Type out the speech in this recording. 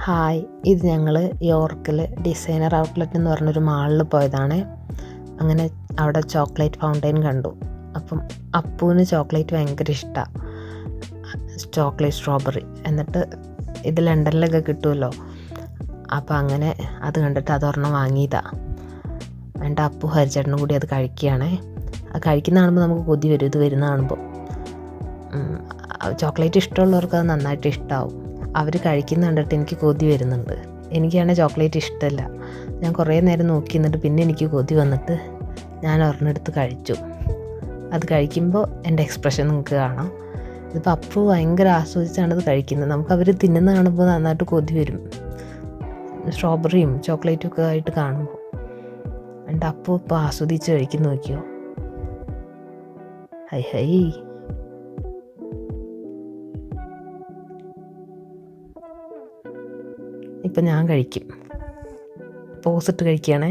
Hi, ഇത് ഞങ്ങൾ യോർക്കിൽ designer outlet എന്ന് പറഞ്ഞൊരു മാളിൽ പോയതാണ്. അങ്ങനെ അവിടെ ചോക്ലേറ്റ് ഫൗണ്ടെയിൻ കണ്ടു. അപ്പം അപ്പൂന് ചോക്ലേറ്റ് ഭയങ്കര ഇഷ്ടമാണ്, ചോക്ലേറ്റ് സ്ട്രോബെറി. എന്നിട്ട് ഇത് ലണ്ടനിലൊക്കെ കിട്ടുമല്ലോ, അപ്പം അങ്ങനെ അത് കണ്ടിട്ട് അതൊരെണ്ണം വാങ്ങിയതാണ്. എൻ്റെ അപ്പു ഹരിച്ചേട്ടനും കൂടി അത് കഴിക്കുകയാണേ. അത് കഴിക്കുന്ന കാണുമ്പോൾ നമുക്ക് കൊതി വരും, ഇത് വരുന്ന കാണുമ്പോൾ. ചോക്ലേറ്റ് ഇഷ്ടമുള്ളവർക്ക് അത് നന്നായിട്ട് ഇഷ്ടമാവും. അവർ കഴിക്കുന്ന കണ്ടിട്ട് എനിക്ക് കൊതി വരുന്നുണ്ട്. എനിക്കാണെങ്കിൽ ചോക്ലേറ്റ് ഇഷ്ടമല്ല. ഞാൻ കുറേ നേരം നോക്കി നിന്നിട്ട് പിന്നെ എനിക്ക് കൊതി വന്നിട്ട് ഞാൻ ഒരെണ്ണെടുത്ത് കഴിച്ചു. അത് കഴിക്കുമ്പോൾ എൻ്റെ എക്സ്പ്രഷൻ നിങ്ങൾക്ക് കാണാം. ഇതിപ്പോൾ അപ്പു ഭയങ്കര ആസ്വദിച്ചാണ് ഇത് കഴിക്കുന്നത്. നമുക്ക് അവർ തിന്നുന്ന കാണുമ്പോൾ നന്നായിട്ട് കൊതി വരും, സ്ട്രോബെറിയും ചോക്ലേറ്റും ഒക്കെ ആയിട്ട് കാണുമ്പോൾ. എൻ്റെ അപ്പു ഇപ്പോൾ ആസ്വദിച്ച് കഴിക്കുന്നു, നോക്കിയോ. High high. ഇപ്പം ഞാൻ കഴിക്കും, പോസിട്ട് കഴിക്കുകയാണേ.